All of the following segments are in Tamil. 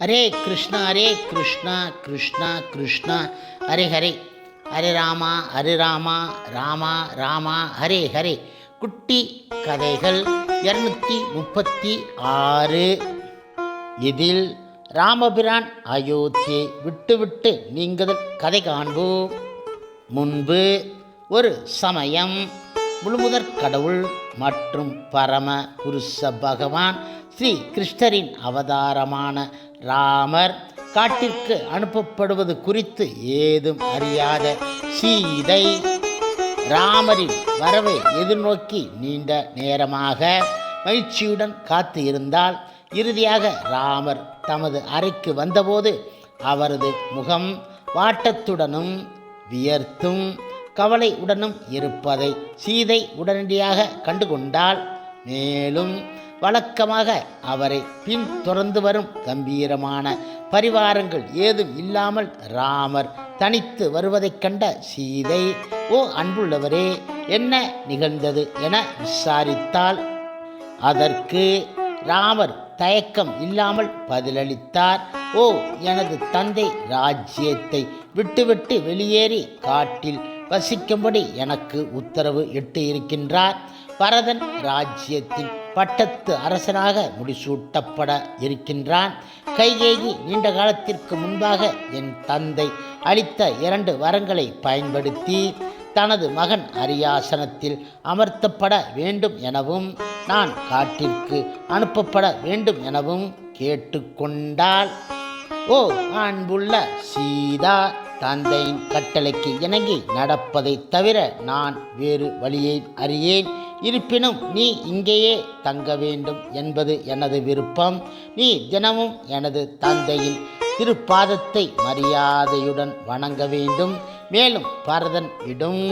ஹரே கிருஷ்ணா கிருஷ்ணா கிருஷ்ணா ஹரே ஹரே, ஹரே ராமா ராமா ராமா ஹரே ஹரே. குட்டி கதைகள் 236. இதில் ராமபிரான் அயோத்தியை விட்டுவிட்டு நீங்குதல் கதை காண்போம். முன்பு ஒரு சமயம் முழுமுதற் கடவுள் மற்றும் பரம புருஷ பகவான் ஸ்ரீ கிருஷ்ணரின் அவதாரமான ராமர் காட்டிற்கு அனுப்பப்படுவது குறித்து ஏதும் அறியாத சீதை ராமரின் வரவை எதிர்நோக்கி நீண்ட நேரமாக மகிழ்ச்சியுடன் காத்து இருந்தால் இறுதியாக ராமர் தமது அறைக்கு வந்தபோது அவரது முகம் வாட்டத்துடனும் வியர்த்தும் கவலையுடனும் இருப்பதை சீதை உடனடியாக கண்டுகொண்டாள். மேலும் வழக்கமாக அவரை பின்தொடர்ந்து வரும் கம்பீரமான பரிவாரங்கள் ஏதும் இல்லாமல் ராமர் தனித்து வருவதைக் கண்ட சீதை, ஓ அன்புள்ளவரே, என்ன நிகழ்ந்தது என விசாரித்தாள். அதற்கு ராமர் தயக்கம் இல்லாமல் பதிலளித்தார். ஓ, எனது தந்தை ராஜ்யத்தை விட்டுவிட்டு வெளியேறி காட்டில் வசிக்கும்படி எனக்கு உத்தரவு இட்டு இருக்கின்றார். பரதன் ராஜ்யத்தின் பட்டத்து அரசனாக முடிசூட்டப்பட இருக்கின்றான். கைகேயி நீண்ட காலத்திற்கு முன்பாக என் தந்தை அளித்த 2 வரங்களை பயன்படுத்தி தனது மகன் அரியாசனத்தில் அமர்த்தப்பட வேண்டும் எனவும் நான் காட்டிற்கு அனுப்பப்பட வேண்டும் எனவும் கேட்டுக்கொண்டாள். ஓ அன்புள்ள சீதா, தந்தையின் கட்டளைக்கு இணங்கி நடப்பதை தவிர நான் வேறு வழியை அறியேன். இருப்பினும் நீ இங்கேயே தங்க வேண்டும் என்பது எனது விருப்பம். நீ தினமும் எனது தந்தையின் திருப்பாதத்தை மரியாதையுடன் வணங்க வேண்டும். மேலும் பரதன் இடும்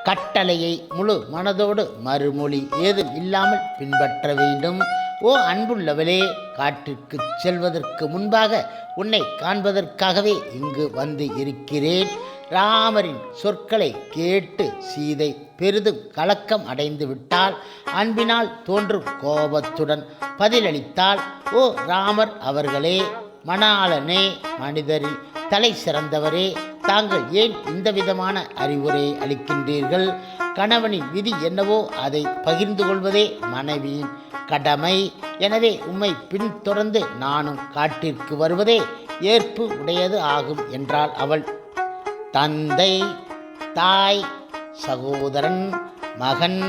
கட்டளையை முழு மனதோடு மறுமொழி ஏதும் இல்லாமல் பின்பற்ற வேண்டும். ஓ அன்புள்ளவளே, காட்டிற்கு செல்வதற்கு முன்பாக உன்னை காண்பதற்காகவே இங்கு வந்து இருக்கிறேன். ராமரின் சொற்களை கேட்டு சீதை பெரிதும் கலக்கம் அடைந்து விட்டாள். அன்பினால் தோன்றும் கோபத்துடன் பதிலளித்தாள். ஓ ராமர் அவர்களே, மணாளனே, மனிதரில் தலை சிறந்தவரே, தாங்கள் ஏன் இந்த விதமான அறிவுரை அளிக்கின்றீர்கள்? கணவனின் விதி என்னவோ அதை பகிர்ந்து கொள்வதே மனைவியின் கடமை. எனவே உம்மை பின்தொடர்ந்து நானும் காட்டிற்கு வருவதே ஏற்பு உடையது ஆகும் என்றாள் அவள். தந்தை, தாய், சகோதரன், மகன்,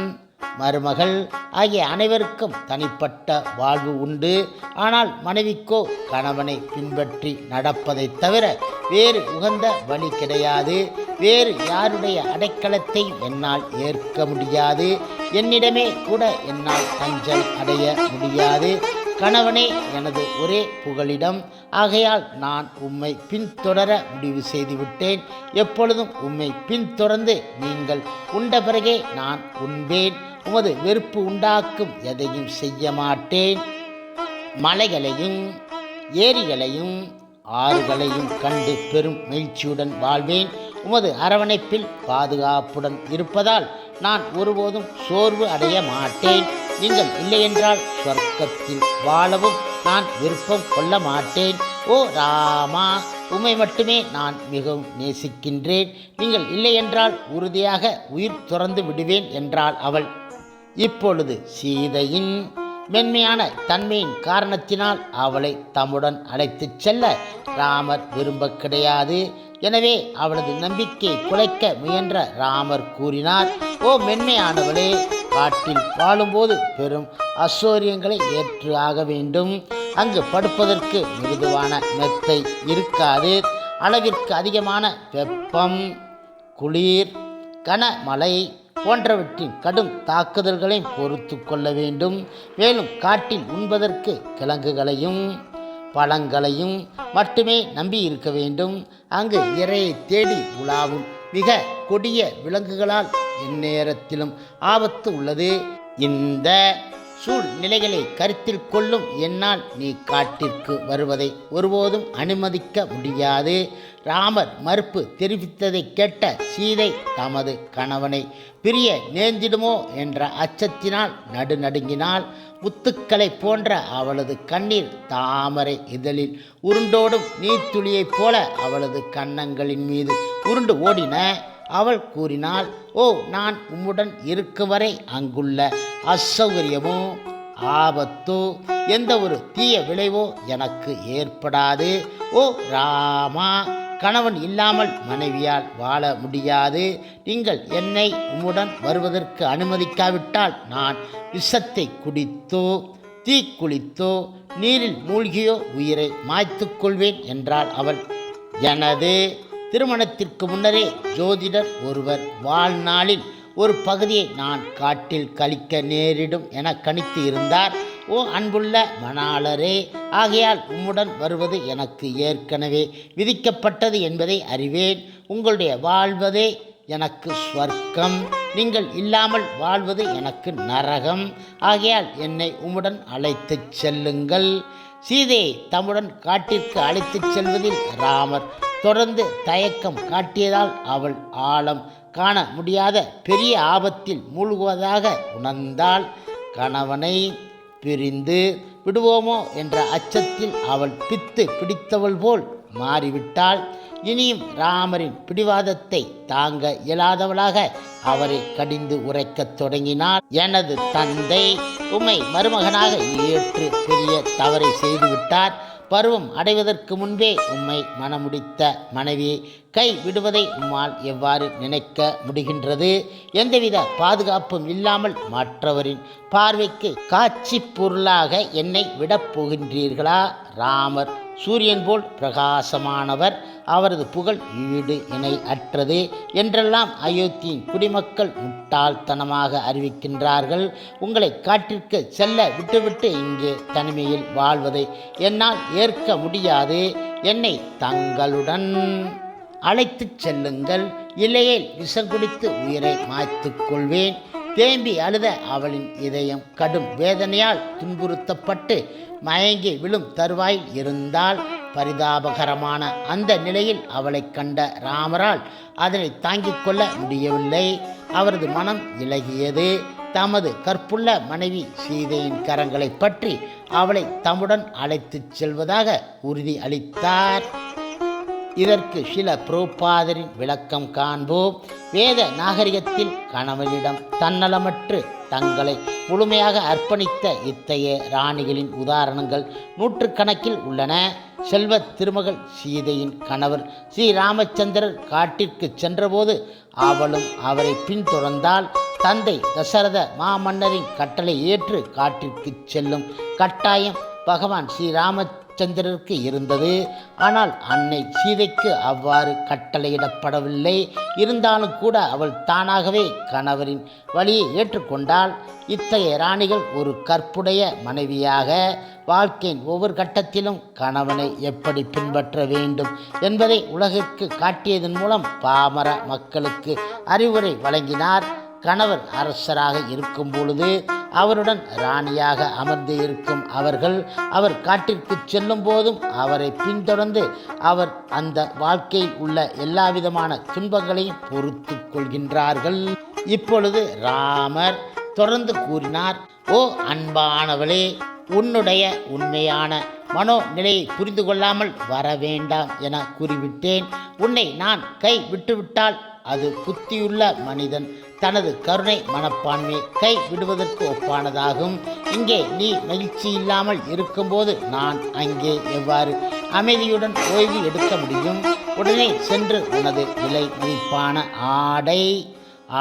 மருமகள் ஆகிய அனைவருக்கும் தனிப்பட்ட வாழ்வு உண்டு. ஆனால் மனைவிக்கோ கணவனை பின்பற்றி நடப்பதை தவிர வேறு உகந்த வழி கிடையாது. வேறு யாருடைய அடைக்கலத்தை என்னால் ஏற்க முடியாது. என்னிடமே கூட என்னால் தஞ்சம் அடைய முடியாது. கணவனே எனது ஒரே புகலிடம். ஆகையால் நான் உம்மை பின்தொடர முடிவு செய்துவிட்டேன். எப்பொழுதும் உம்மை பின்தொடர்ந்து நீங்கள் உண்ட பிறகே நான் உண்பேன். உமது வெறுப்பு உண்டாக்கும் எதையும் செய்ய மாட்டேன். மலைகளையும் ஏரிகளையும் ஆறுகளையும் கண்டு பெரும் மகிழ்ச்சியுடன் வாழ்வேன். உமது அரவணைப்பில் பாதுகாப்புடன் இருப்பதால் நான் ஒருபோதும் சோர்வு அடைய மாட்டேன். நீங்கள் இல்லையென்றால் சொர்க்கத்தில் வாழவும் நான் விருப்பம் கொள்ள மாட்டேன். ஓ ராமா, உம்மை மட்டுமே நான் மிகவும் நேசிக்கின்றேன். நீங்கள் இல்லையென்றால் உறுதியாக உயிர் துறந்து விடுவேன் என்றாள் அவள். இப்பொழுது சீதையின் மென்மையான தன்மையின் காரணத்தினால் அவளை தம்முடன் அழைத்துச் செல்ல ராமர் விரும்ப கிடையாது. எனவே அவளது நம்பிக்கை குலைக்க முயன்ற ராமர் கூறினார். ஓ மென்மையானவளே, காட்டில் வாழும்போது பெரும் அசௌரியங்களை ஏற்று ஆக வேண்டும். அங்கு படுப்பதற்கு மிருதுவான மெத்தை இருக்காது. அளவிற்கு அதிகமான வெப்பம், குளிர், கனமழை போன்றவற்றின் கடும் தாக்குதல்களை பொறுத்து கொள்ள வேண்டும். மேலும் காட்டில் உண்பதற்கு கிழங்குகளையும் பழங்களையும் மட்டுமே நம்பி இருக்க வேண்டும். அங்கு இரையை தேடி உலாவும் மிக கொடிய விலங்குகளால் எந்நேரத்திலும் ஆபத்து உள்ளது. இந்த சூழ்நிலைகளை கருத்தில் கொள்ளும் என்னால் நீ காட்டிற்கு வருவதை ஒருபோதும் அனுமதிக்க முடியாது. ராமர் மறுப்பு தெரிவித்ததை கேட்ட சீதை தமது கணவனை பிரிய நேர்ந்திடுமோ என்ற அச்சத்தினால் நடுநடுங்கினாள். முத்துக்களை போன்ற அவளது கண்ணீர் தாமரை இதழில் உருண்டோடும் நீர்த்துளியைப் போல அவளது கன்னங்களின் மீது உருண்டு ஓடின. அவள் கூறினாள், ஓ, நான் உம்முடன் இருக்கும் வரை அங்குள்ள அசௌகரியமோ ஆபத்தோ எந்த ஒரு தீய விளைவோ எனக்கு ஏற்படாது. ஓ ராமா, கணவன் இல்லாமல் மனைவியால் வாழ முடியாது. நீங்கள் என்னை உம்முடன் வருவதற்கு அனுமதிக்காவிட்டால் நான் விஷத்தை குடித்தோ தீக்குளித்தோ நீரில் மூழ்கியோ உயிரை மாய்த்து கொள்வேன் என்றாள் அவள். எனது திருமணத்திற்கு முன்னரே ஜோதிடர் ஒருவர் வாழ்நாளில் ஒரு பகுதியை நான் காட்டில் கழிக்க நேரிடும் என கணித்து இருந்தார். ஓ அன்புள்ள மணாளரே, ஆகையால் உம்முடன் வருவது எனக்கு ஏற்கனவே விதிக்கப்பட்டது என்பதை அறிவேன். உங்களுடைய வாழ்வதே எனக்கு ஸ்வர்க்கம், நீங்கள் இல்லாமல் வாழ்வது எனக்கு நரகம். ஆகையால் என்னை உம்முடன் அழைத்துச் செல்லுங்கள். சீதையை தம்முடன் காட்டிற்கு அழைத்துச் செல்வதில் ராமர் தொடர்ந்து தயக்கம் காட்டியதால் அவள் ஆழம் காண முடியாத பெரிய ஆபத்தில் மூழ்குவதாக உணர்ந்தாள். கணவனை பிரிந்து விடுவோமோ என்ற அச்சத்தில் அவள் பித்து பிடித்தவள் போல் மாறிவிட்டாள். இனியும் ராமரின் பிடிவாதத்தை தாங்க இயலாதவளாக அவரை கடிந்து உரைக்கத் தொடங்கினாள். எனது தந்தை உம்மை மருமகனாக ஏற்று பெரிய தவறை செய்துவிட்டார். பருவம் அடைவதற்கு முன்பே உம்மை மணமுடித்த மனைவியை கை விடுவதை உம்மால் எவ்வாறு நினைக்க முடிகின்றது? எந்தவித பாதுகாப்பும் இல்லாமல் மற்றவரின் பார்வைக்கு காட்சி பொருளாக என்னை விடப் போகின்றீர்களா? ராமர் சூரியன் போல் பிரகாசமானவர், அவரது புகழ் ஈடு இணை அற்றது என்றெல்லாம் அயோத்தியின் குடிமக்கள் முட்டாள்தனமாக அறிவிக்கின்றார்கள். உங்களை காட்டிற்கு செல்ல விட்டுவிட்டு இங்கே தனிமையில் வாழ்வதை என்னால் ஏற்க முடியாது. என்னை தங்களுடன் அழைத்துச் செல்லுங்கள், இல்லையேல் விஷம் குடித்து உயிரை மாய்த்து கொள்வேன். தேம்பி அழுத அவளின் இதயம் கடும் வேதனையால் துன்புறுத்தப்பட்டு மயங்கி விழும் தருவாயில் இருந்தால் பரிதாபகரமான அந்த நிலையில் அவளை கண்ட ராமரால் அதனை தாங்கிக் கொள்ள முடியவில்லை. அவரது மனம் இலகியது. தமது கற்புள்ள மனைவி சீதையின் கரங்களை பற்றி அவளை தம்முடன் அழைத்துச் செல்வதாக உறுதி அளித்தார். இதற்கு சில புரோபாதரின் விளக்கம் காண்போம். வேத நாகரிகத்தில் கணவனிடம் தன்னலமற்று தங்களை முழுமையாக அர்ப்பணித்த இத்தகைய ராணிகளின் உதாரணங்கள் நூற்றுக்கணக்கில் உள்ளன. செல்வ திருமகள் சீதையின் கணவர் ஸ்ரீராமச்சந்திரர் காட்டிற்கு சென்றபோது அவளும் அவரை பின்தொடர்ந்தால் தந்தை தசரத மாமன்னரின் கட்டளை ஏற்று காட்டிற்கு செல்லும் கட்டாயம் பகவான் ஸ்ரீராமச்சந்திரருக்கு இருந்தது. ஆனால் அன்னை சீதைக்கு அவ்வாறு கட்டளையிடப்படவில்லை. இருந்தாலும் கூட அவள் தானாகவே கணவரின் வழியை ஏற்றுக்கொண்டாள். இத்தகைய ராணிகள் ஒரு கற்புடைய மனைவியாக வாழ்க்கையின் ஒவ்வொரு கட்டத்திலும் கணவனை எப்படி பின்பற்ற வேண்டும் என்பதை உலகிற்கு காட்டியதன் மூலம் பாமர மக்களுக்கு அறிவுரை வழங்கினார். கணவர் அரசராக இருக்கும் பொழுது அவருடன் ராணியாக அமர்ந்து இருக்கும் அவர்கள் அவர் காட்டிற்கு செல்லும் போதும் அவரை பின்தொடர்ந்து அவர் அந்த வாழ்க்கையில் உள்ள எல்லா விதமான துன்பங்களையும் பொறுத்து கொள்கின்றார்கள். இப்பொழுது ராமர் தொடர்ந்து கூறினார், ஓ அன்பானவளே, உன்னுடைய உண்மையான மனோநிலையை புரிந்து கொள்ளாமல் வர வேண்டாம் என கூறிவிட்டேன். உன்னை நான் கை விட்டுவிட்டால் அது புத்தியுள்ள மனிதன் தனது கருணை மனப்பான்மையை கை விடுவதற்கு ஒப்பானதாகும். இங்கே நீ மகிழ்ச்சி இல்லாமல் இருக்கும்போது நான் அங்கே எவ்வாறு அமைதியுடன் ஓய்வு எடுக்க முடியும்? உடனே சென்று உனது விலை மதிப்பான ஆடை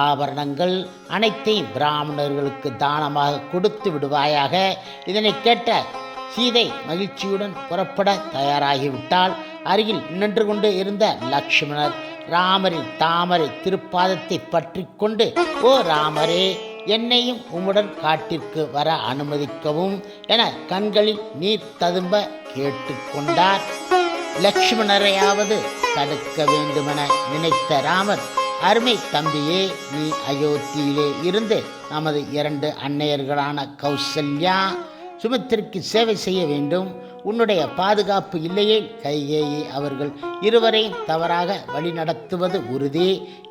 ஆபரணங்கள் அனைத்தையும் பிராமணர்களுக்கு தானமாக கொடுத்து விடுவாயாக. இதனை கேட்ட சீதை மகிழ்ச்சியுடன் புறப்பட தயாராகிவிட்டால் அருகில் நின்று கொண்டு இருந்த லக்ஷ்மணர் ராமரின் தாமரை திருப்பாதத்தை பற்றி கொண்டு, ஓ ராமரே, என்னையும் உம்முடன் காட்டிற்கு வர அனுமதிக்கவும் என கண்களில் நீர் ததும்ப கேட்டுக்கொண்டார். லக்ஷ்மணரையாவது தடுக்க வேண்டுமென நினைத்த ராமர் அருமை தம்பியே, நீ அயோத்தியிலே இருந்து நமது 2 அன்னையர்களான கௌசல்யா, சுமித்திற்கு சேவை செய்ய வேண்டும். உன்னுடைய பாதுகாப்பு இல்லையே கைகேயி அவர்கள் இருவரையும் தவறாக வழிநடத்துவது உறுதி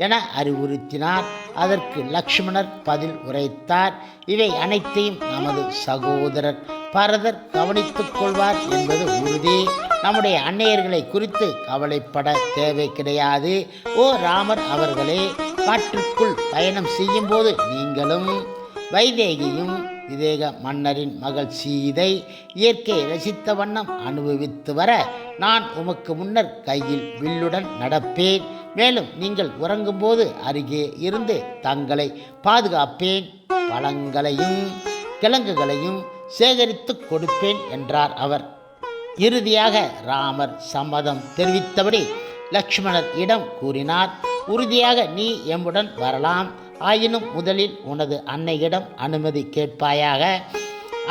என அறிவுறுத்தினார். அதற்கு லக்ஷ்மணர் பதில் உரைத்தார். இவை அனைத்தையும் நமது சகோதரர் பரதர் கவனித்துக் கொள்வார் என்பது உறுதி. நம்முடைய அன்னையர்களை குறித்து கவலைப்பட தேவை கிடையாது. ஓ ராமர் அவர்களே, காற்றுக்குள் பயணம் செய்யும் போது நீங்களும் வைதேகியும் விதேக மன்னரின் மகள் சீதை இயற்கையை ரசித்த வண்ணம் அனுபவித்து வர நான் உமக்கு முன்னர் கையில் வில்லுடன் நடப்பேன். மேலும் நீங்கள் உறங்கும்போது அருகே இருந்து தங்களை பாதுகாப்பேன். பழங்களையும் கிழங்குகளையும் சேகரித்து கொடுப்பேன் என்றார் அவர். இறுதியாக ராமர் சம்மதம் தெரிவித்தபடி லக்ஷ்மணர் இடம் கூறினார். உறுதியாக நீ எம்முடன் வரலாம். ஆயினும் முதலில் உனது அன்னையிடம் அனுமதி கேட்பாயாக.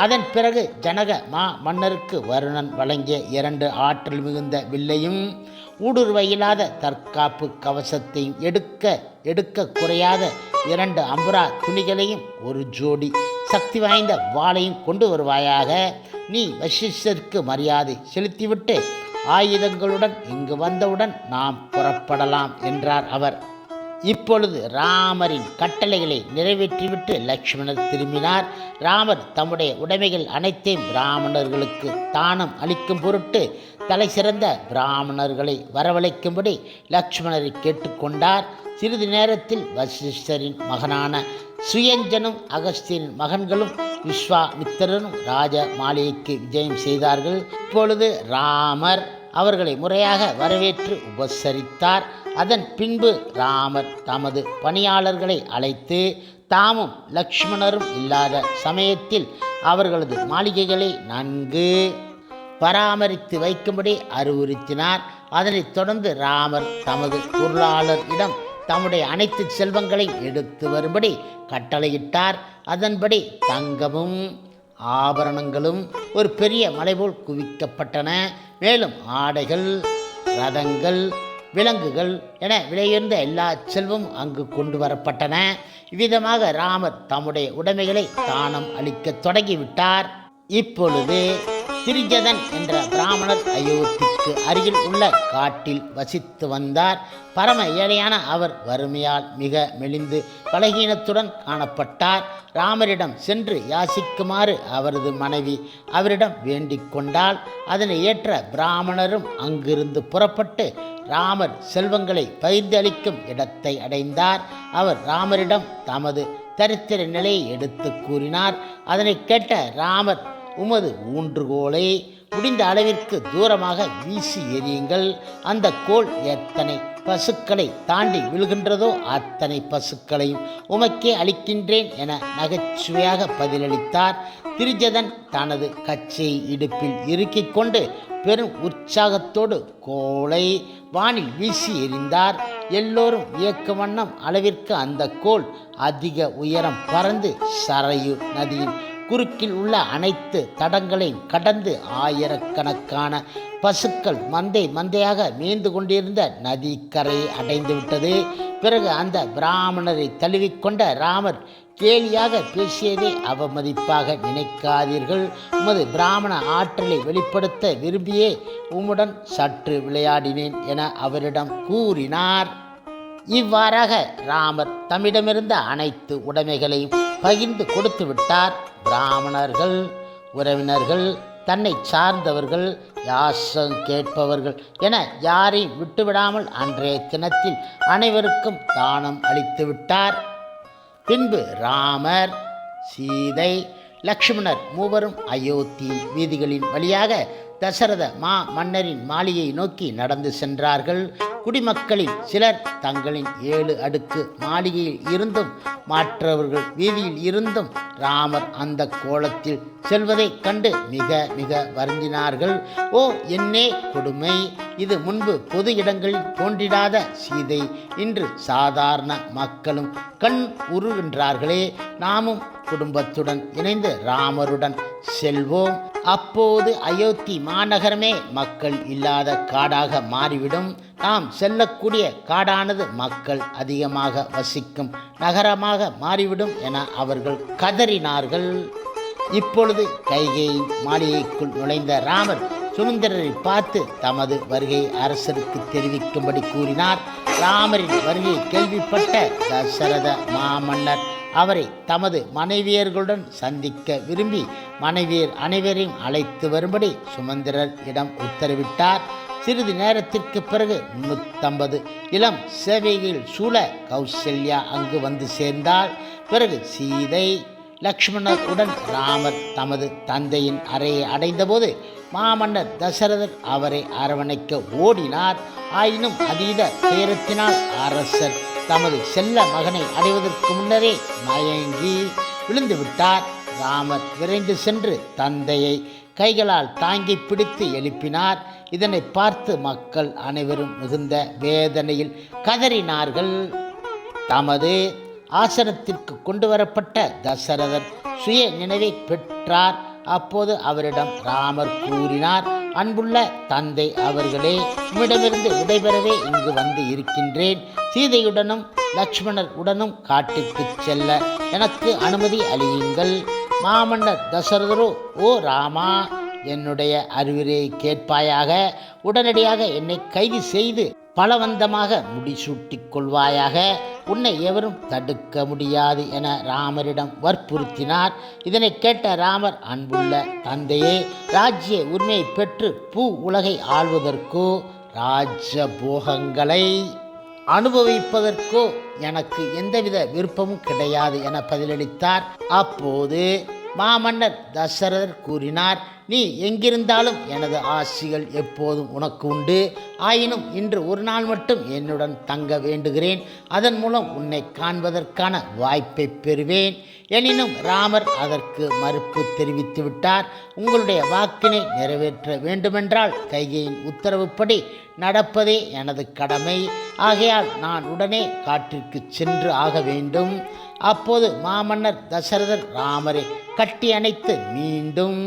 அதன் பிறகு ஜனக மன்னருக்கு வருணன் வழங்கிய 2 ஆற்றல் மிகுந்த வில்லையும் ஊடுருவையில்லாத தற்காப்பு கவசத்தையும் எடுக்க குறையாத 2 அம்புரா துணிகளையும் 1 ஜோடி சக்தி வாய்ந்த வாளையும் கொண்டு வருவாயாக. நீ வசிஷ்டருக்கு மரியாதை செலுத்திவிட்டு ஆயுதங்களுடன் இங்கு வந்தவுடன் நாம் புறப்படலாம் என்றார் அவர். இப்பொழுது ராமரின் கட்டளைகளை நிறைவேற்றிவிட்டு லக்ஷ்மணர் திரும்பினார். ராமர் தம்முடைய உடைமைகள் அனைத்தையும் பிராமணர்களுக்கு தானம் அளிக்கும் பொருட்டு தலை சிறந்த பிராமணர்களை வரவழைக்கும்படி லக்ஷ்மணரை கேட்டுக்கொண்டார். சிறிது நேரத்தில் வசிஷ்டரின் மகனான சுயஞ்சனும் அகஸ்தியனின் மகன்களும் விஸ்வாமித்திரரும் ராஜ மாளிகைக்கு விஜயம் செய்தார்கள். இப்பொழுது ராமர் அவர்களை முறையாக வரவேற்று உபசரித்தார். அதன் பின்பு ராமர் தமது பணியாளர்களை அழைத்து தாமும் லக்ஷ்மணரும் இல்லாத சமயத்தில் அவர்களது மாளிகைகளை நன்கு பராமரித்து வைக்கும்படி அறிவுறுத்தினார். அதனைத் தொடர்ந்து ராமர் தமது பொருளாளரிடம் தம்முடைய அனைத்து செல்வங்களை எடுத்து வரும்படி கட்டளையிட்டார். அதன்படி தங்கமும் ஆபரணங்களும் ஒரு பெரிய மலைபோல் குவிக்கப்பட்டன. மேலும் ஆடைகள், ரதங்கள், விலங்குகள் என விலையுயர்ந்த எல்லா செல்வம் அங்கு கொண்டு வரப்பட்டன. இவ்விதமாக ராமர் தம்முடைய உடைமைகளை தானம் அளிக்க தொடங்கிவிட்டார். இப்பொழுது திரிஜதன் என்ற பிராமணர் அயோத்திக்கு அருகில் உள்ள காட்டில் வசித்து வந்தார். பரம ஏழையான அவர் வறுமையால் மிக மெலிந்து பலகீனத்துடன் காணப்பட்டார். ராமரிடம் சென்று யாசிக்குமாறு அவரது மனைவி அவரிடம் வேண்டிக் கொண்டால் அதனை ஏற்ற பிராமணரும் அங்கிருந்து புறப்பட்டு ராமர் செல்வங்களை பகிர்ந்து அளிக்கும் இடத்தை அடைந்தார். அவர் ராமரிடம் தமது தரித்திர நிலையை எடுத்து கூறினார். அதனை கேட்ட ராமர், உமது ஊன்றுகோலை முடிந்த அளவிற்கு தூரமாக வீசி எறியுங்கள். அந்த கோல் எத்தனை பசுக்களை தாண்டி விழுகின்றதோ அத்தனை பசுக்களையும் உமக்கே அளிக்கின்றேன் என நகைச்சுவையாக பதிலளித்தார். திரிஜதன் தனது கச்சையை இடுப்பில் இறுக்கிக் கொண்டு பெரும் உற்சாகத்தோடு கோலை வானில் வீசி எறிந்தார். எல்லோரும் வியக்கும் வண்ணம் அளவிற்கு அந்த கோல் அதிக உயரம் பறந்து சரையு நதியின் குறுக்கில் உள்ள அனைத்து தடங்களையும் கடந்து ஆயிரக்கணக்கான பசுக்கள் மந்தையாக மேய்ந்து கொண்டிருந்த நதிக்கரையை அடைந்துவிட்டது. பிறகு அந்த பிராமணரை தழுவிக்கொண்ட ராமர் கேலியாக பேசியதை அவமதிப்பாக நினைக்காதீர்கள். உமது பிராமண ஆற்றலை வெளிப்படுத்த விரும்பியே உம்முடன் சற்று விளையாடினேன் என அவரிடம் கூறினார். இவ்வாறாக ராமர் தம்மிடமிருந்த அனைத்து உடைமைகளையும் பகிர்ந்து கொடுத்து விட்டார். பிராமணர்கள், உறவினர்கள், தன்னை சார்ந்தவர்கள், யாசம் கேட்பவர்கள் என யாரையும் விட்டுவிடாமல் அன்றைய தினத்தில் அனைவருக்கும் தானம் அளித்து விட்டார். பின்பு ராமர், சீதை, லக்ஷ்மணர் மூவரும் அயோத்தியின் வீதிகளின் வழியாக தசரத மன்னரின் மாளிகையை நோக்கி நடந்து சென்றார்கள். குடிமக்களில் சிலர் தங்களின் 7 அடுக்கு மாளிகையில் இருந்தும் மற்றவர்கள் வீதியில் இருந்தும் ராமர் அந்த கோலத்தில் செல்வதைக் கண்டு மிக மிக வருந்தினார்கள். ஓ என்னே கொடுமை! இது முன்பு பொது இடங்களில் தோன்றிடாத சீதை இன்று சாதாரண மக்களும் கண் உருகின்றார்களே. நாமும் குடும்பத்துடன் இணைந்து ராமருடன் செல்வோம். அப்போது அயோத்தி மாநகரமே மக்கள் இல்லாத காடாக மாறிவிடும். நாம் செல்லக்கூடிய காடானது மக்கள் அதிகமாக வசிக்கும் நகரமாக மாறிவிடும் என அவர்கள் கதறினார்கள். இப்பொழுது கைகேயின் மாளிகைக்குள் நுழைந்த ராமர் சுமந்திரரை பார்த்து தமது வருகையை அரசருக்கு தெரிவிக்கும்படி கூறினார். ராமரின் வருகையை கேள்விப்பட்ட தசரத மாமன்னர் அவரை தமது மனைவியர்களுடன் சந்திக்க விரும்பி மனைவியர் அனைவரையும் அழைத்து வரும்படி சுமந்திரர் இடம் உத்தரவிட்டார். சிறிது நேரத்திற்கு பிறகு 350 இளம் சேவைகள் சூழ கௌசல்யா அங்கு வந்து சேர்ந்தால். பிறகு சீதை லக்ஷ்மணர் உடன் ராமர் தமது தந்தையின் அறையை அடைந்தபோது மாமன்னர் தசரதர் அவரை அரவணைக்க ஓடினார். ஆயினும் அதீத துயரத்தினால் அரசர் தமது செல்ல மகனை அடைவதற்கு முன்னரே மயங்கி விழுந்து விட்டார். ராமர் விரைந்து சென்று தந்தையை கைகளால் தாங்கி பிடித்து எழுப்பினார். இதனை பார்த்து மக்கள் அனைவரும் மிகுந்த வேதனையில் கதறினார்கள். தமது ஆசனத்திற்கு கொண்டு வரப்பட்ட தசரதர் சுய நினைவை பெற்றார். அப்போது அவரிடம் ராமர் கூறினார், அன்புள்ள தந்தை அவர்களே, உம்மிடமிருந்து விடைபெறவே இங்கு வந்து இருக்கின்றேன். சீதையுடனும் லக்ஷ்மணர் உடனும் காட்டிற்கு செல்ல எனக்கு அனுமதி அளியுங்கள். மாமன்னர் தசரதரோ, ஓ ராமா, என்னுடைய அறிவுரையை கேட்பாயாக. உடனடியாக என்னை கைது செய்து பலவந்தமாக முடிசூட்டிக் கொள்வாயாக. உன்னை எவரும் தடுக்க முடியாது என ராமரிடம் வற்புறுத்தினார். இதனை கேட்ட ராமர், அன்புள்ள தந்தையே, ராஜ்ய உரிமையை பெற்று பூ உலகை ஆள்வதற்கோ ராஜபோகங்களை அனுபவிப்பதற்கோ எனக்கு எந்தவித விருப்பமும் கிடையாது என பதிலளித்தார். அப்போது மாமன்னர் தசரதர் கூறினார், நீ எங்கிருந்தாலும் எனது ஆசிகள் எப்போதும் உனக்கு உண்டு. ஆயினும் இன்று ஒரு நாள் மட்டும் என்னுடன் தங்க வேண்டுகிறேன். அதன் மூலம் உன்னை காண்பதற்கான வாய்ப்பை பெறுவேன். எனினும் ராமர் அதற்கு மறுப்பு தெரிவித்து விட்டார். உங்களுடைய வாக்கினை நிறைவேற்ற வேண்டுமென்றால் கைகேயின் உத்தரவுப்படி நடப்பதே எனது கடமை. ஆகையால் நான் உடனே காட்டிற்கு சென்று ஆக வேண்டும். அப்போது மாமன்னர் தசரதர் ராமரை கட்டி அணைத்து மீண்டும்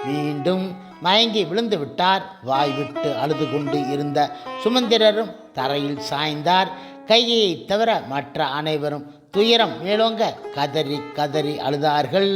மீண்டும் மயங்கி விழுந்து விட்டார். வாய்விட்டு அழுது கொண்டு இருந்த சுமந்திரரும் தரையில் சாய்ந்தார். கைகையை தவிர மற்ற அனைவரும் துயரம் மேலோங்க கதறி கதறி அழுதார்கள்.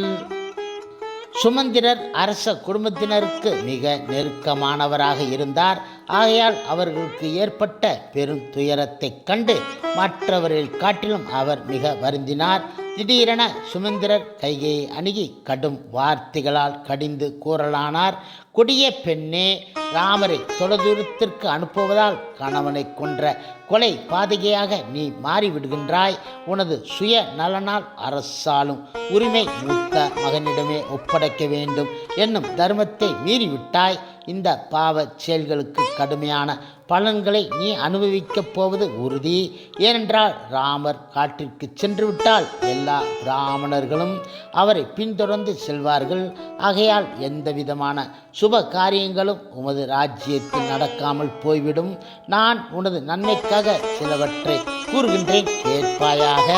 சுமந்திரர் அரச குடும்பத்தினருக்கு மிக நெருக்கமானவராக இருந்தார். ஆகையால் அவர்களுக்கு ஏற்பட்ட பெரும் துயரத்தைக் கண்டு மற்றவர்கள் காட்டிலும் அவர் மிக வருந்தினார். திடீரென சுமந்திரர் கைகையை அணுகி கடும் வார்த்தைகளால் கடிந்து கூறலானார். கொடிய பெண்ணே, ராமரை தொலைதூரத்திற்கு அனுப்புவதால் கணவனை கொன்ற கொலை பாதகையாக நீ மாறிவிடுகின்றாய். உனது சுய நலனால் அரசாலும் உரிமை மூத்த மகனிடமே ஒப்படைக்க வேண்டும் என்னும் தர்மத்தை மீறிவிட்டாய். இந்த பாவச் செயல்களுக்கு கடுமையான பலன்களை நீ அனுபவிக்கப் போவது உறுதி. ஏனென்றால் ராமர் காட்டிற்கு சென்று விட்டால் எல்லா பிராமணர்களும் அவரை பின்தொடர்ந்து செல்வார்கள். ஆகையால் எந்த விதமான சுப காரியங்களும் உமது ராஜ்யத்தில் நடக்காமல் போய்விடும். நான் உனது நன்மைக்காக சிலவற்றை கூறுகின்றேன், கேட்பாயாக.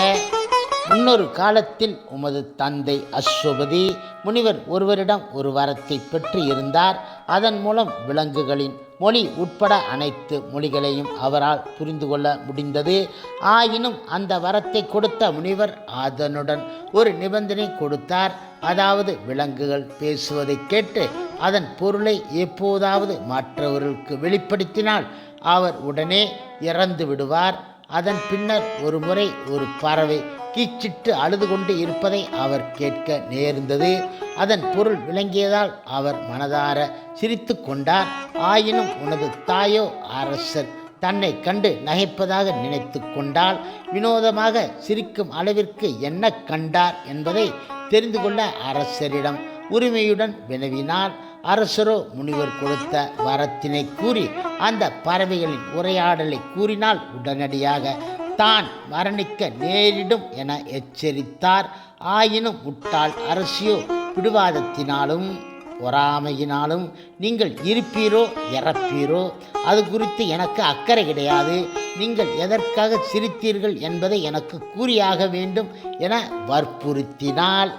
முன்னொரு காலத்தில் உமது தந்தை அஸ்வபதி முனிவர் ஒருவரிடம் ஒரு வரத்தை பெற்று இருந்தார். அதன் மூலம் விலங்குகளின் மொழி உட்பட அனைத்து மொழிகளையும் அவரால் புரிந்து கொள்ள முடிந்தது. ஆயினும் அந்த வரத்தை கொடுத்த முனிவர் அதனுடன் ஒரு நிபந்தனை கொடுத்தார். அதாவது விலங்குகள் பேசுவதை கேட்டு அதன் பொருளை எப்போதாவது மற்றவர்களுக்கு வெளிப்படுத்தினால் அவர் உடனே இறந்து விடுவார். அதன் பின்னர் ஒரு முறை ஒரு பறவை கீச்சிட்டு அழுது கொண்டு இருப்பதை அவர் கேட்க நேர்ந்தது. அதன் பொருள் விளங்கியதால் அவர் மனதார சிரித்து கொண்டார். ஆயினும் உனது தாயோ அரசர் தன்னை கண்டு நகைப்பதாக நினைத்து கொண்டால் வினோதமாக சிரிக்கும் அளவிற்கு என்ன கண்டார் என்பதை தெரிந்து கொள்ள அரசரிடம் உரிமையுடன் வினவினார். அரசரோ முனிவர் கொடுத்த வரத்தினை கூறி அந்த பறவைகளின் உரையாடலை கூறினால் உடனடியாக தான் மரணிக்க நேரிடும் என எச்சரித்தார். ஆயினும் முட்டாள் அரசியோ பிடிவாதத்தினாலும் பொறாமையினாலும் நீங்கள் இருப்பீரோ இறப்பீரோ அது குறித்து எனக்கு அக்கறை கிடையாது. நீங்கள் எதற்காக சிரித்தீர்கள் என்பதை எனக்கு கூறியாக வேண்டும் என வற்புறுத்தினாள்.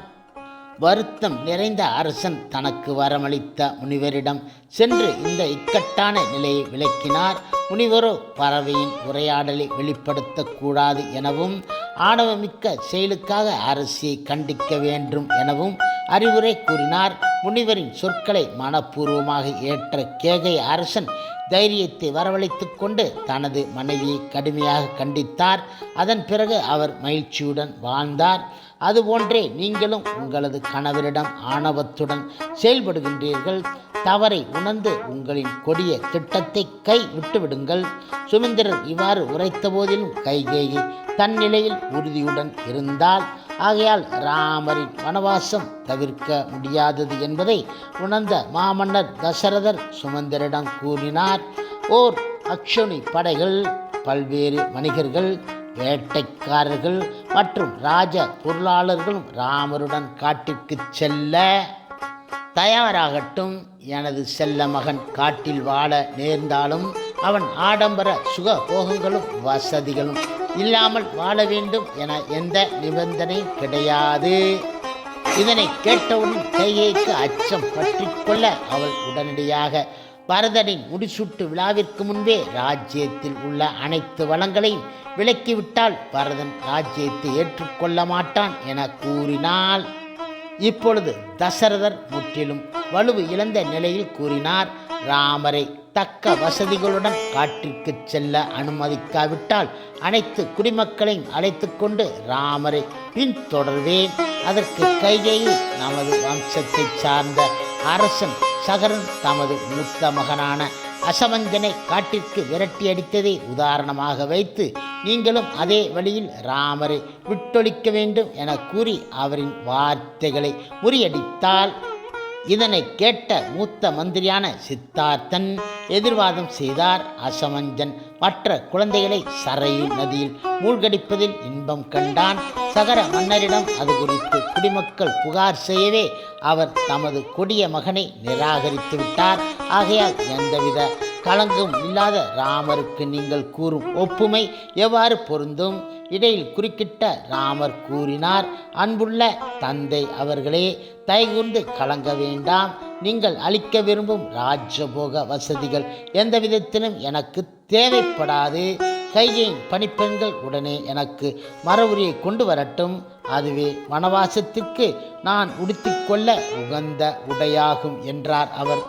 வருத்தம் நிறைந்த அரசன் தனக்கு வரமளித்த முனிவரிடம் சென்று இந்த இக்கட்டான நிலையை விளக்கினார். முனிவரோ பறவையின் உரையாடலை வெளிப்படுத்தக்கூடாது எனவும் ஆணவமிக்க செயலுக்காக அரசியை கண்டிக்க வேண்டும் எனவும் அறிவுரை கூறினார். முனிவரின் சொற்களை மனப்பூர்வமாக ஏற்ற கேகய அரசன் தைரியத்தை வரவழைத்து கொண்டு தனது மனைவியை கடுமையாக கண்டித்தார். அதன் பிறகு அவர் மகிழ்ச்சியுடன் வாழ்ந்தார். அதுபோன்றே நீங்களும் உங்களது கணவரிடம் ஆணவத்துடன் செயல்படுகின்றீர்கள். தவறை உணர்ந்து உங்களின் கொடிய திட்டத்தை கை விட்டுவிடுங்கள். சுமந்திரர் இவ்வாறு உரைத்த போதிலும் கைகேயி தன் நிலையில் உறுதியுடன் இருந்தால், ஆகையால் ராமரின் வனவாசம் தவிர்க்க முடியாதது என்பதை உணர்ந்த மாமன்னர் தசரதர் சுமந்திரிடம் கூறினார். ஓர் அக்ஷுனி படைகள், பல்வேறு வணிகர்கள், வேட்டைக்காரர்கள் மற்றும் ராஜ பொருளாளர்களும் ராமருடன் காட்டிற்கு செல்ல தயாராகட்டும். எனது செல்ல மகன் காட்டில் வாழ நேர்ந்தாலும் அவன் ஆடம்பர சுக போகங்களும் வசதிகளும் இல்லாமல் வாழ வேண்டும் என எந்த நிபந்தனையும் கிடையாது. இதனை கேட்டவுடன் கைகேயிக்கு அச்சம் பற்றி கொள்ள அவள் உடனடியாக பரதனின் முடிசூட்டு விழாவிற்கு முன்பே ராஜ்யத்தில் உள்ள அனைத்து வளங்களையும் விலக்கிவிட்டால் பரதன் ராஜ்யத்தை ஏற்றுக்கொள்ள மாட்டான் என கூறினாள். இப்பொழுது தசரதர் முற்றிலும் வலுவு இழந்த நிலையில் கூறினார். ராமரை தக்க வசதிகளுடன் காட்டிற்கு செல்ல அனுமதிக்காவிட்டால் அனைத்து குடிமக்களையும் அழைத்து கொண்டு ராமரை பின்தொடர்வேன். அதற்கு கைகேயி நமது வம்சத்தை சார்ந்த அரசன் சகரன் தமது மூத்த மகனான அசமஞ்சனை காட்டிற்கு விரட்டி அடித்ததை உதாரணமாக வைத்து நீங்களும் அதே வழியில் ராமரை விட்டொழிக்க வேண்டும் என கூறி அவரின் வார்த்தைகளை முறியடித்தாள். இதனை கேட்ட மூத்த மந்திரியான சித்தார்த்தன் எதிர்வாதம் செய்தார். அசமஞ்சன் மற்ற குழந்தைகளை சரையு நதியில் மூழ்கடிப்பதில் இன்பம் கண்டான். சகர மன்னரிடம் அது குறித்து குடிமக்கள் புகார் செய்யவே அவர் தமது கொடிய மகனை நிராகரித்து விட்டார். ஆகையால் எந்தவித களங்கும் இல்லாத ராமருக்கு நீங்கள் கூறும் ஒப்புமை எவ்வாறு பொருந்தும்? இடையில் குறுக்கிட்ட ராமர் கூறினார். அன்புள்ள தந்தை அவர்களே, தயகுந்து கலங்க வேண்டாம். நீங்கள் அளிக்க விரும்பும் ராஜ்யபோக வசதிகள் எந்த விதத்திலும் எனக்கு தேவைப்படாது. கைகேயின் பணிப்பெண்கள் உடனே எனக்கு மரவுரியை கொண்டு வரட்டும். அதுவே வனவாசத்திற்கு நான் உடுத்திக்கொள்ள உகந்த உடையாகும் என்றார் அவர்.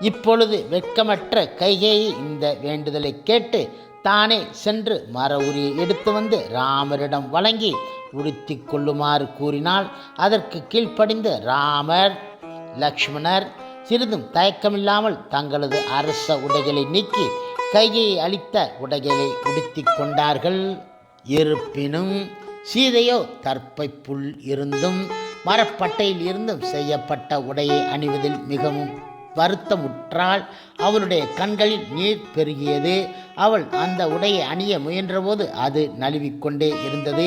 இப்பொழுது வெட்கமற்ற கைகேயி இந்த வேண்டுதலை கேட்டு தானே சென்று மரவுரியை எடுத்து வந்து ராமரிடம் வழங்கி உடுத்தி கொள்ளுமாறு கூறினாள். அதற்கு கீழ்ப்படிந்த ராமர் லக்ஷ்மணர் சிறிதும் தயக்கமில்லாமல் தங்களது அரச உடைகளை நீக்கி கைகேயி அளித்த உடைகளை உடுத்தி கொண்டார்கள். இருப்பினும் சீதையோ தர்ப்பை புல் இருந்தும் மரப்பட்டையில் இருந்தும் செய்யப்பட்ட உடையை அணிவதில் மிகவும் வருத்தமுற்றாள். அவளுடைய கண்களில் நீர் பெருகியது. அவள் அந்த உடையை அணிய முயன்றபோது அது நழுவிக்கொண்டே இருந்தது.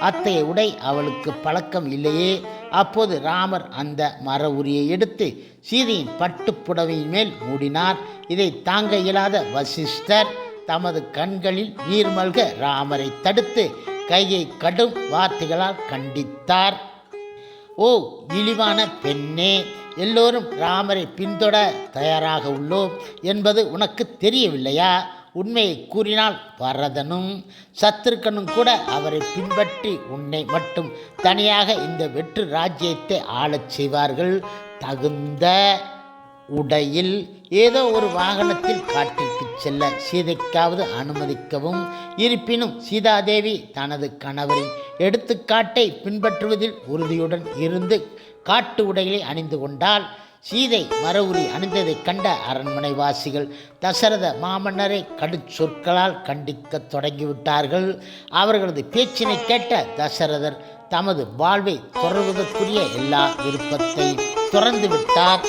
அத்தகைய உடை அவளுக்கு பழக்கம் இல்லையே. அப்போது ராமர் அந்த மர உரியை எடுத்து சீதையின் பட்டுப்புடவையின் மேல் மூடினார். இதை தாங்க இயலாத வசிஷ்டர் தமது கண்களில் நீர் மல்க ராமரை தடுத்து கையை கடும் வார்த்தைகளால் கண்டித்தார். ஓ இழிவான பெண்ணே, எல்லோரும் ராமரை பின்தொட தயாராக உள்ளோம் என்பது உனக்கு தெரியவில்லையா? உண்மையை கூறினால் பரதனும் சத்ருக்கனும் கூட அவரை பின்பற்றி உன்னை மட்டும் தனியாக இந்த வெற்று ராஜ்யத்தை ஆளச் செய்வார்கள். தகுந்த உடையில் ஏதோ ஒரு வாகனத்தில் காட்டிற்கு செல்ல சீதைக்காவது அனுமதிக்கவும். இருப்பினும் சீதாதேவி தனது கணவரின் எடுத்துக்காட்டை பின்பற்றுவதில் உறுதியுடன் இருந்து காட்டு உடைகளை அணிந்து கொண்டாள். சீதை மரவுரி அணிந்ததைக் கண்ட அரண்மனை வாசிகள் தசரத மாமன்னரை கடுச்சொற்களால் கண்டிக்க தொடங்கிவிட்டார்கள். அவர்களது பேச்சினை கேட்ட தசரதர் தமது வாழ்வை தொடர்வதற்குரிய எல்லா விருப்பத்தையும் துறந்து விட்டார்.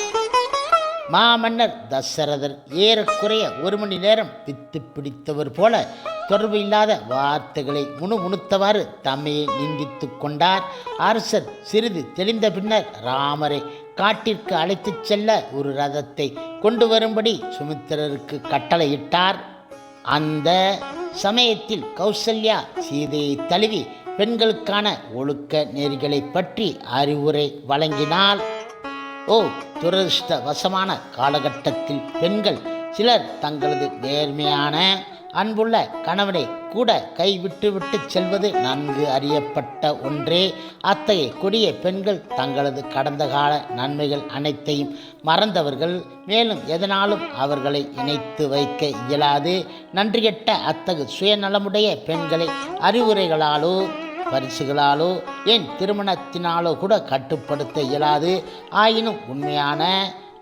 மாமன்னர் தசரதர் ஏறக்குறைய 1 மணி நேரம் பித்து பிடித்தவர் போல தொடர்பு இல்லாத வார்த்தைகளை முணுமுணுத்தவாறு தம்மையை நிந்தித்து கொண்டார். அரசர் சிறிது தெளிந்த பின்னர் ராமரை காட்டிற்கு அழைத்துச் செல்ல ஒரு ரதத்தை கொண்டு வரும்படி சுமித்திரருக்கு கட்டளையிட்டார். அந்த சமயத்தில் கௌசல்யா சீதையை தழுவி பெண்களுக்கான ஒழுக்க நெறிகளை பற்றி அறிவுரை வழங்கினாள். துரதிர்ஷ்டவசமான காலகட்டத்தில் பெண்கள் சிலர் தங்களது நேர்மையான அன்புள்ள கணவனை கூட கைவிட்டு செல்வது நன்கு அறியப்பட்ட ஒன்றே. அத்தகைய கொடிய பெண்கள் தங்களது கடந்த கால நன்மைகள் அனைத்தையும் மறந்தவர்கள். மேலும் எதனாலும் அவர்களை இணைத்து வைக்க இயலாது. நன்றிகெட்ட அத்தகு சுயநலமுடைய பெண்களை அறிவுரைகளாலோ பரிசுகளாலோ ஏன் திருமணத்தினாலோ கூட கட்டுப்படுத்த இயலாது. ஆயினும் உண்மையான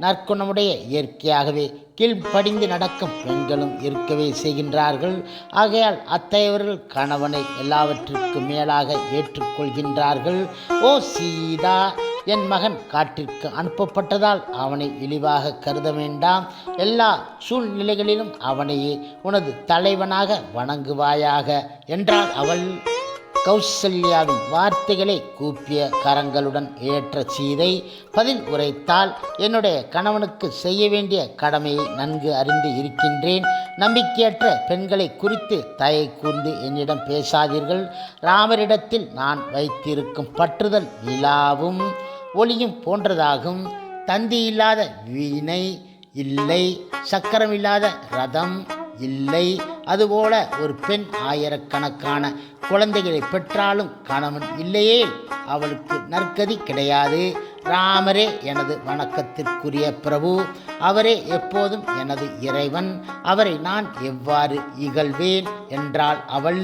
நற்குணமுடைய இயற்கையாகவே கீழ்ப்படிந்து நடக்கும் பெண்களும் இருக்கவே செய்கின்றார்கள். ஆகையால் அத்தகையவர்கள் கணவனை எல்லாவற்றிற்கும் மேலாக ஏற்றுக்கொள்கின்றார்கள். சீதா, என் மகன் காட்டிற்கு அனுப்பப்பட்டதால் அவனை இழிவாக கருத வேண்டாம். எல்லா சூழ்நிலைகளிலும் அவனையே உனது தலைவனாக வணங்குவாயாக என்றாள் அவள். கௌசல்யாவின் வார்த்தைகளை கூப்பிய கரங்களுடன் ஏற்ற சீதை பதில் உரைத்தால், என்னுடைய கணவனுக்கு செய்ய வேண்டிய கடமையை நன்கு அறிந்து இருக்கின்றேன். நம்பிக்கையற்ற பெண்களை குறித்து தயை கூர்ந்து என்னிடம் பேசாதீர்கள். ராமரிடத்தில் நான் வைத்திருக்கும் பற்றுதல் நிலாவும் ஒளியும் போன்றதாகும். தந்தி இல்லாத வீணை இல்லை, சக்கரமில்லாத ரதம் இல்லை. அதுபோல ஒரு பெண் ஆயிரக்கணக்கான குழந்தைகளை பெற்றாலும் கணவன் இல்லையே அவளுக்கு நற்கதி கிடையாது. ராமரே எனது வணக்கத்திற்குரிய பிரபு. அவரே எப்போதும் எனது இறைவன். அவரை நான் எவ்வாறு இகழ்வேன் என்றாள் அவள்.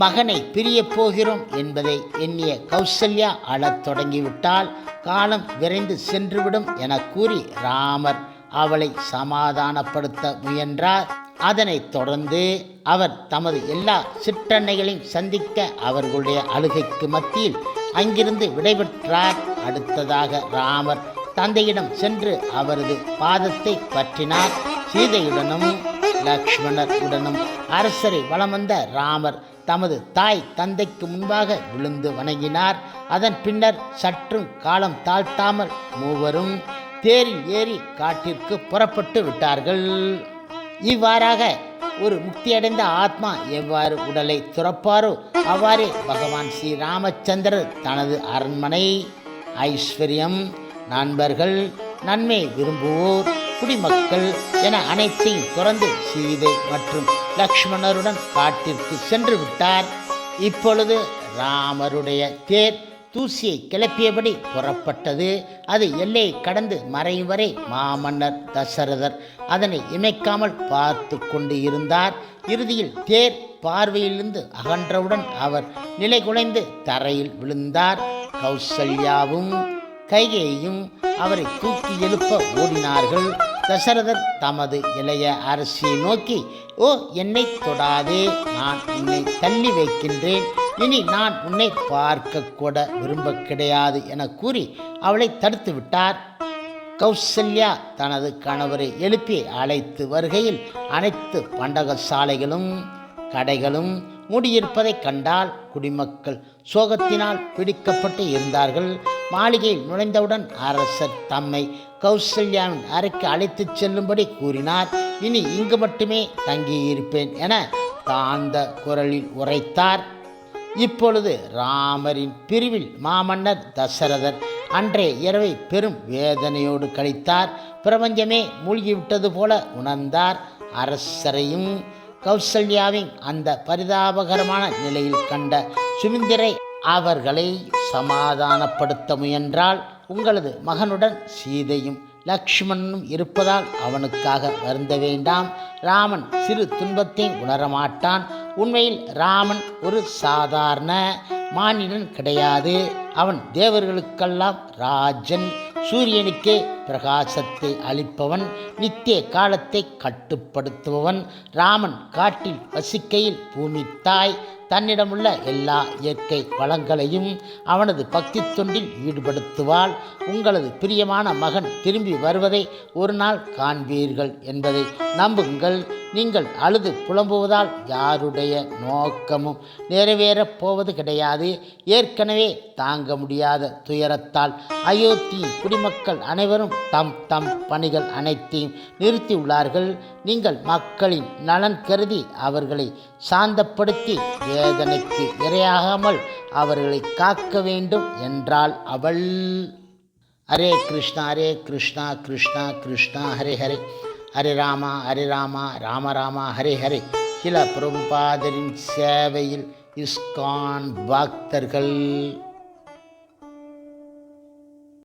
மகனை பிரியப் போகிறோம் என்பதை எண்ணிய கௌசல்யா அழத் தொடங்கிவிட்டால், காலம் விரைந்து சென்றுவிடும் என கூறி ராமர் அவளை சமாதானப்படுத்த முயன்றார். அதனைத் தொடர்ந்து அவர் தமது எல்லா சிற்றன்னைகளையும் சந்திக்க அவர்களுடைய அழுகைக்கு மத்தியில் அங்கிருந்து விடைபெற்றார். அடுத்ததாக ராமர் தந்தையிடம் சென்று அவரது பாதத்தை பற்றினார். சீதையுடனும் லக்ஷ்மணர் உடனும் அரசரை வலம் வந்த ராமர் தமது தாய் தந்தைக்கு முன்பாக விழுந்து வணங்கினார். அதன் பின்னர் சற்றும் காலம் தாழ்த்தாமல் மூவரும் தேரில் ஏறி காட்டிற்கு புறப்பட்டு விட்டார்கள். இவ்வாறாக ஒரு முக்தியடைந்த ஆத்மா எவ்வாறு உடலை துறப்பாரோ அவ்வாறே பகவான் ஸ்ரீ ராமச்சந்திரர் தனது அரண்மனை, ஐஸ்வர்யம், நண்பர்கள், நன்மை விரும்புவோர், குடிமக்கள் என அனைத்தையும் துறந்து சீதை மற்றும் லக்ஷ்மணருடன் காட்டிற்கு சென்று விட்டார். இப்பொழுது ராமருடைய தேர் தூசியை கிளப்பியபடி புறப்பட்டது. அது எல்லையை கடந்து மறையும் வரை மாமன்னர் தசரதர் அதனை இமைக்காமல் பார்த்து கொண்டு இருந்தார். இறுதியில் தேர் பார்வையிலிருந்து அகன்றவுடன் அவர் நிலை குலைந்து தரையில் விழுந்தார். கௌசல்யாவும் கைகேயும் அவரை தூக்கி எழுப்ப ஓடினார்கள். தசரதர் தமது இளைய அரசியை நோக்கி, என்னை தொடாதே, நான் உன்னை தள்ளி வைக்கின்றேன். இனி நான் உன்னை பார்க்க கூட விரும்ப கிடையாது என கூறி அவளை தடுத்து விட்டார். கௌசல்யா தனது கணவரை எழுப்பி அழைத்து வருகையில் அனைத்து பண்டகசாலைகளும் கடைகளும் மூடியிருப்பதை கண்டால் குடிமக்கள் சோகத்தினால் பிடிக்கப்பட்டு இருந்தார்கள். மாளிகையில் நுழைந்தவுடன் அரசர் தம்மை கௌசல்யாவின் அறைக்கு அழைத்துச் செல்லும்படி கூறினார். இனி இங்கு மட்டுமே தங்கியிருப்பேன் என தாழ்ந்த குரலில் உரைத்தார். இப்பொழுது ராமரின் பிரிவில் மாமன்னர் தசரதர் அன்றைய இரவை பெரும் வேதனையோடு கழித்தார். பிரபஞ்சமே மூழ்கிவிட்டது போல உணர்ந்தார். அரசரையும் கௌசல்யாவின் அந்த பரிதாபகரமான நிலையில் கண்ட சுமிந்திரை அவர்களை சமாதானப்படுத்த முயன்றால், உங்களது மகனுடன் சீதையும் லக்ஷ்மணனும் இருப்பதால் அவனுக்காக வருந்த வேண்டாம். ராமன் சிறு துன்பத்தை உணரமாட்டான். உண்மையில் ராமன் ஒரு சாதாரண மானிடன் கிடையாது. அவன் தேவர்களுக்கெல்லாம் ராஜன், சூரியனுக்கே பிரகாசத்தை அளிப்பவன், நித்திய காலத்தை கட்டுப்படுத்துபவன். ராமன் காட்டில் வசிக்கையில் பூமி தாய் தன்னிடமுள்ள எல்லா இயற்கை வளங்களையும் அவனது பக்தி தொண்டில் ஈடுபடுத்துவாள். உங்களது பிரியமான மகன் திரும்பி வருவதை ஒரு நாள் காண்பீர்கள் என்பதை நம்புங்கள். நீங்கள் அழுது புலம்புவதால் யாருடைய நோக்கமும் நிறைவேறப் போவது கிடையாது. ஏற்கனவே தாங்க முடியாத துயரத்தால் அயோத்தியின் குடிமக்கள் அனைவரும் தம் தம் பணிகள் அனைத்தையும் நிறுத்தியுள்ளார்கள். நீங்கள் மக்களின் நலன் கருதி அவர்களை சாந்தப்படுத்தி வேதனைக்கு இரையாகாமல் அவர்களை காக்க வேண்டும் என்றாள் அவள். ஹரே கிருஷ்ணா கிருஷ்ணா கிருஷ்ணா ஹரே ஹரே, ஹரே ராமா ராம ராமா ஹரே ஹரே. சில பிரபுபாதரின் சேவையில் இஸ்கான் பக்தர்கள்.